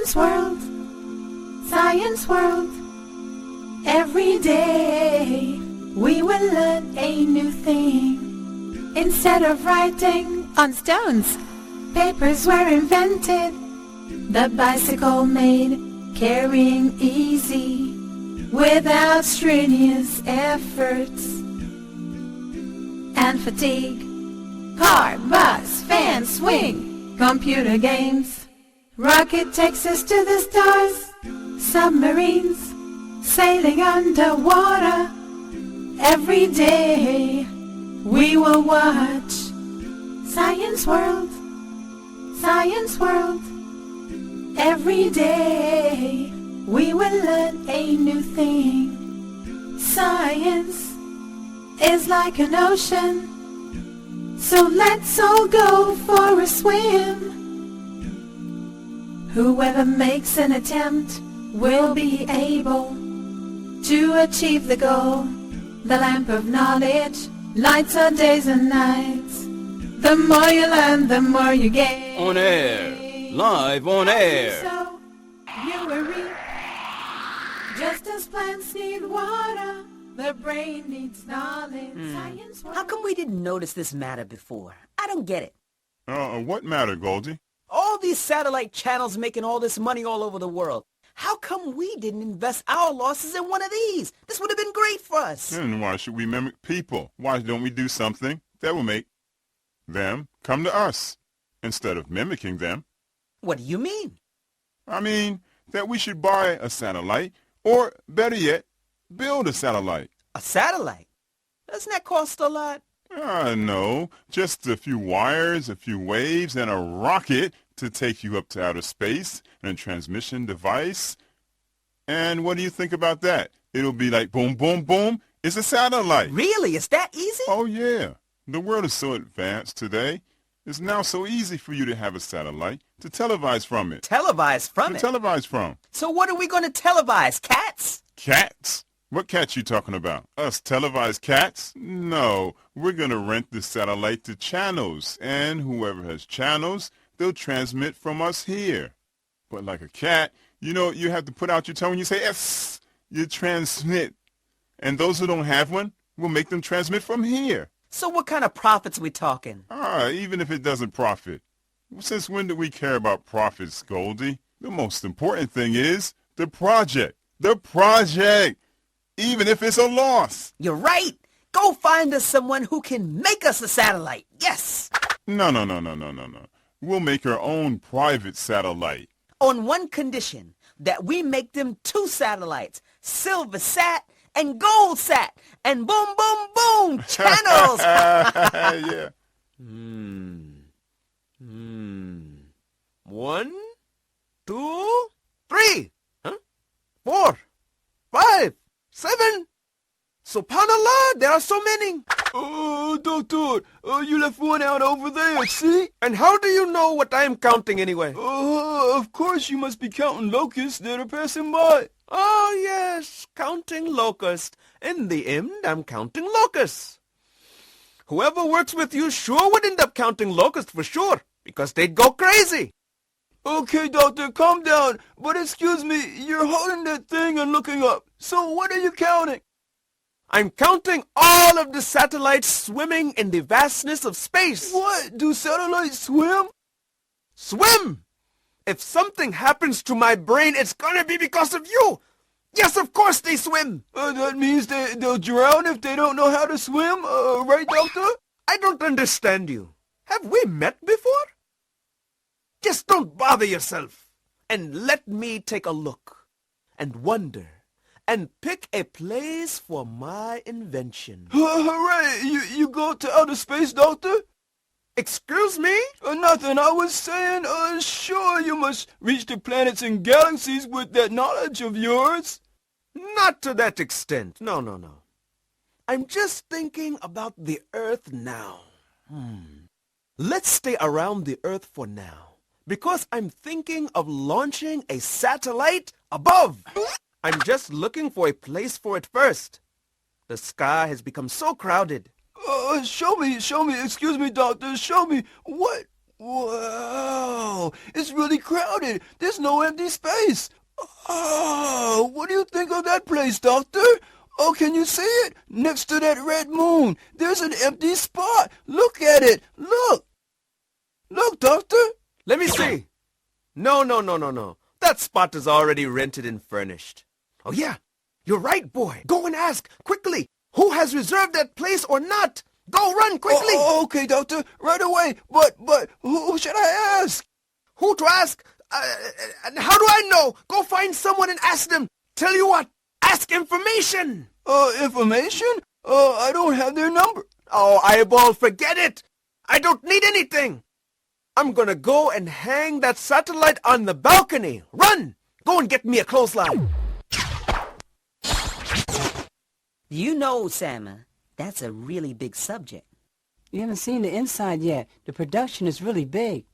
Science World, Science World. Every day we will learn a new thing. Instead of writing on stones, papers were invented. The bicycle made carrying easy without strenuous efforts and fatigue. Car, bus, fan, swing, computer games. Rocket takes us to the stars. Submarines sailing underwater. Every day we will watch Science World, Science World. Every day we will learn a new thing. Science is like an ocean, so let's all go for a swim. Whoever makes an attempt will be able to achieve the goal. The lamp of knowledge lights our days and nights. The more you learn, the more you gain. On air. Live on air. So you will reap. Just as plants need water, the brain needs knowledge. Science. How come we didn't notice this matter before? I don't get it. What matter, Goldie? All these satellite channels making all this money all over the world. How come we didn't invest our losses in one of these? This would have been great for us. And why should we mimic people? Why don't we do something that will make them come to us instead of mimicking them? What do you mean? I mean that we should buy a satellite, or better yet, build a satellite. A satellite? Doesn't that cost a lot? No, just a few wires, a few waves, and a rocket to take you up to outer space, and a transmission device. And what do you think about that? It'll be like boom, boom, boom. It's a satellite. Really? It's that easy? Oh, yeah. The world is so advanced today. It's now so easy for you to have a satellite to televise from it. Televise from it? Televise from. So what are we going to televise? Cats? Cats? What cats you talking about? Us televised cats? No, we're going to rent the satellite to channels, and whoever has channels, they'll transmit from us here. But like a cat, you know, you have to put out your tongue when you say S. You transmit. And those who don't have one, we'll make them transmit from here. So what kind of profits we talking? Even if it doesn't profit. Since when do we care about profits, Goldie? The most important thing is the project. The project! Even if it's a loss. You're right. Go find us someone who can make us a satellite. Yes! No. We'll make our own private satellite. On one condition, that we make them 2 satellites, SilverSat and GoldSat, and boom, boom, boom, channels! Yeah. 1, 2, 3, 4, 5, 7. Subhanallah, there are so many. Oh, Doctor, you left one out over there, see? And how do you know what I am counting anyway? Of course you must be counting locusts that are passing by. Oh, yes, counting locusts. In the end, I'm counting locusts. Whoever works with you sure would end up counting locusts for sure, because they'd go crazy. Okay, Doctor, calm down. But excuse me, you're holding that thing and looking up. So what are you counting? I'm counting all of the satellites swimming in the vastness of space. What? Do satellites swim? Swim! If something happens to my brain, it's gonna be because of you. Yes, of course they swim. That means they'll drown if they don't know how to swim, right, Doctor? I don't understand you. Have we met before? Just don't bother yourself and let me take a look and wonder and pick a place for my invention. Hooray! You go to outer space, Doctor? Excuse me? Nothing. I was saying, sure, you must reach the planets and galaxies with that knowledge of yours. Not to that extent. No. I'm just thinking about the Earth now. Let's stay around the Earth for now, because I'm thinking of launching a satellite above. I'm just looking for a place for it first. The sky has become so crowded. Show me, excuse me, Doctor, show me. Wow, it's really crowded. There's no empty space. Oh, what do you think of that place, Doctor? Oh, can you see it? Next to that red moon, there's an empty spot. Look at it. Look. Look, Doctor. Let me see. No. That spot is already rented and furnished. Oh, yeah. You're right, boy. Go and ask, quickly, who has reserved that place or not. Go, run, quickly. Oh, okay, Doctor. Right away. But who should I ask? Who to ask? How do I know? Go find someone and ask them. Tell you what, ask information. Information? I don't have their number. Oh, eyeball, forget it. I don't need anything. I'm gonna go and hang that satellite on the balcony. Run! Go and get me a clothesline. You know, Sama, that's a really big subject. You haven't seen the inside yet. The production is really big.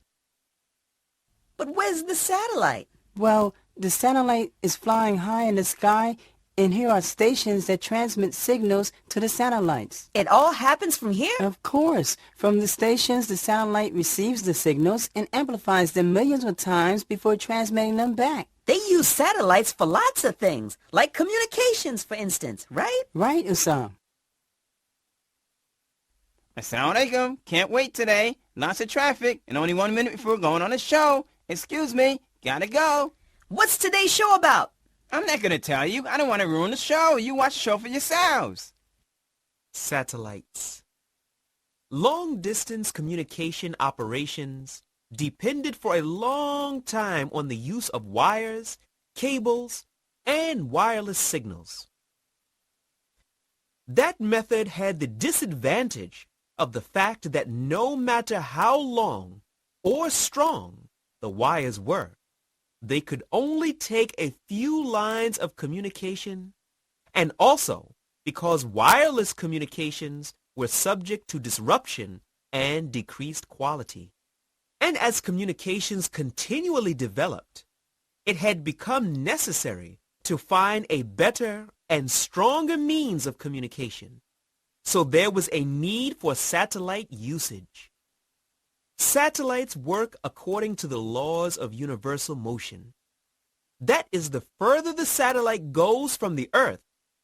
But where's the satellite? Well, the satellite is flying high in the sky, and here are stations that transmit signals to the satellites. It all happens from here? Of course. From the stations, the satellite receives the signals and amplifies them millions of times before transmitting them back. They use satellites for lots of things, like communications, for instance, right? Right, Usam? Assalamu alaikum. Can't wait today. Lots of traffic and only 1 minute before going on a show. Excuse me. Gotta go. What's today's show about? I'm not gonna tell you. I don't want to ruin the show. You watch the show for yourselves. Satellites. Long-distance communication operations depended for a long time on the use of wires, cables, and wireless signals. That method had the disadvantage of the fact that no matter how long or strong the wires were, they could only take a few lines of communication, and also because wireless communications were subject to disruption and decreased quality. And as communications continually developed, it had become necessary to find a better and stronger means of communication. So there was a need for satellite usage. Satellites work according to the laws of universal motion. That is, the further the satellite goes from the Earth,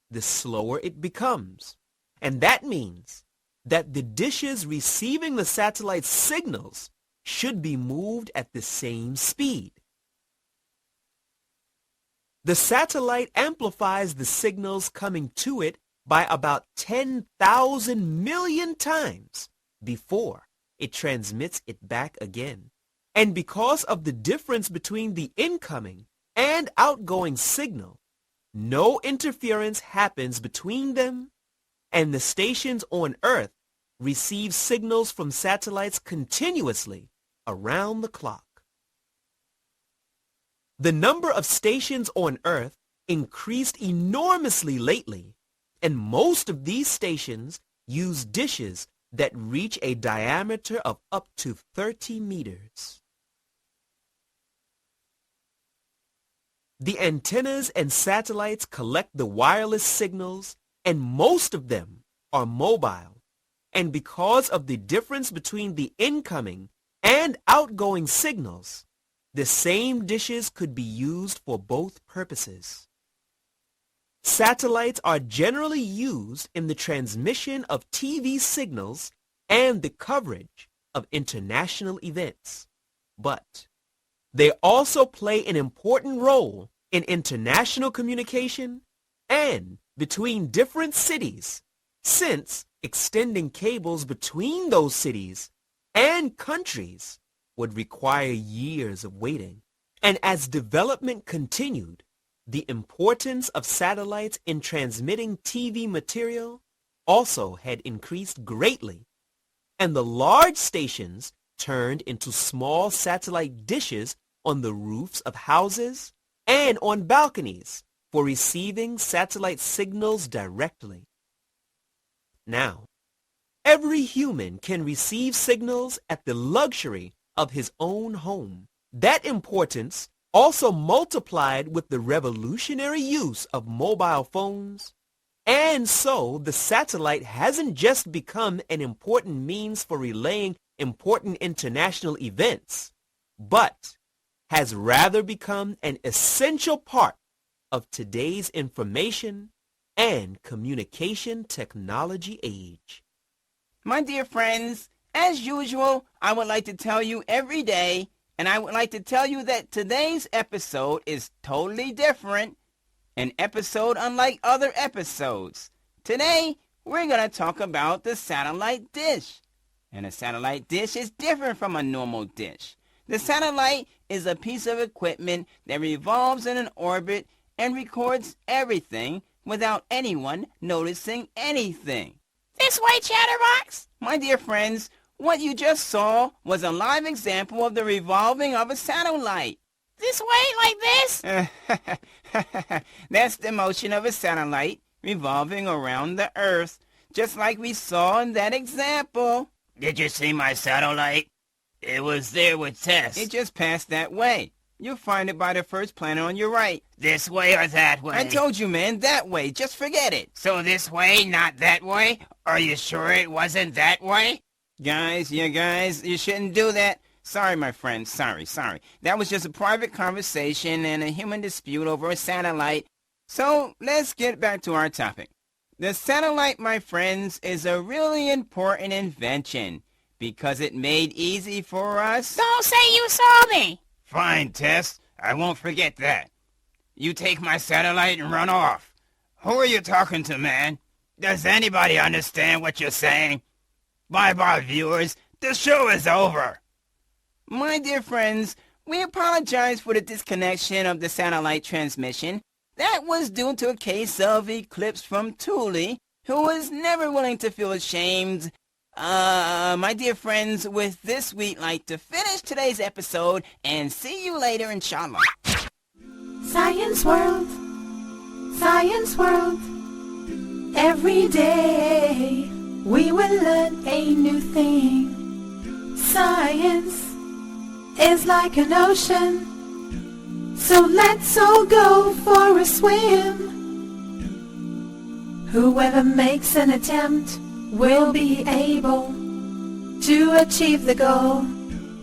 the slower it becomes. And that means that the dishes receiving the satellite's signals should be moved at the same speed. The satellite amplifies the signals coming to it by about 10,000 million times before it transmits it back again. And because of the difference between the incoming and outgoing signal, no interference happens between them, and the stations on Earth receive signals from satellites continuously around the clock. The number of stations on Earth increased enormously lately, and most of these stations use dishes that reach a diameter of up to 30 meters. The antennas and satellites collect the wireless signals, and most of them are mobile. And because of the difference between the incoming and outgoing signals, the same dishes could be used for both purposes. Satellites are generally used in the transmission of TV signals and the coverage of international events, but they also play an important role in international communication and between different cities, since extending cables between those cities and countries would require years of waiting. And as development continued, the importance of satellites in transmitting TV material also had increased greatly, and the large stations turned into small satellite dishes on the roofs of houses and on balconies for receiving satellite signals directly. Now, every human can receive signals at the luxury of his own home. That importance also multiplied with the revolutionary use of mobile phones, and so the satellite hasn't just become an important means for relaying important international events, but has rather become an essential part of today's information and communication technology age. My dear friends, as usual, I would like to tell you every day, and I would like to tell you that today's episode is totally different, an episode unlike other episodes. Today, we're going to talk about the satellite dish. And a satellite dish is different from a normal dish. The satellite is a piece of equipment that revolves in an orbit and records everything without anyone noticing anything. This way, Chatterbox! My dear friends, what you just saw was a live example of the revolving of a satellite. This way, like this? That's the motion of a satellite revolving around the Earth, just like we saw in that example. Did you see my satellite? It was there with Tess. It just passed that way. You'll find it by the first planet on your right. This way or that way? I told you, man, that way. Just forget it. So this way, not that way? Are you sure it wasn't that way? Guys, you shouldn't do that. Sorry, my friend. Sorry. That was just a private conversation and a human dispute over a satellite. So let's get back to our topic. The satellite, my friends, is a really important invention because it made easy for us. Don't say you saw me. Fine, Tess. I won't forget that. You take my satellite and run off. Who are you talking to, man? Does anybody understand what you're saying? Bye-bye, viewers. The show is over. My dear friends, we apologize for the disconnection of the satellite transmission. That was due to a case of eclipse from Thule, who was never willing to feel ashamed. My dear friends, with this, we'd like to finish today's episode and see you later, inshallah. Science World, every day we will learn a new thing. Science is like an ocean, so let's all go for a swim. Whoever makes an attempt will be able to achieve the goal.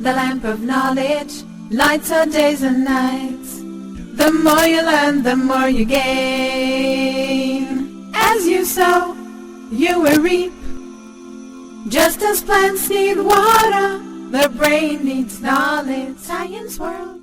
The lamp of knowledge lights our days and nights. The more you learn, the more you gain. As you sow, you will reap. Just as plants need water, the brain needs knowledge. Science World.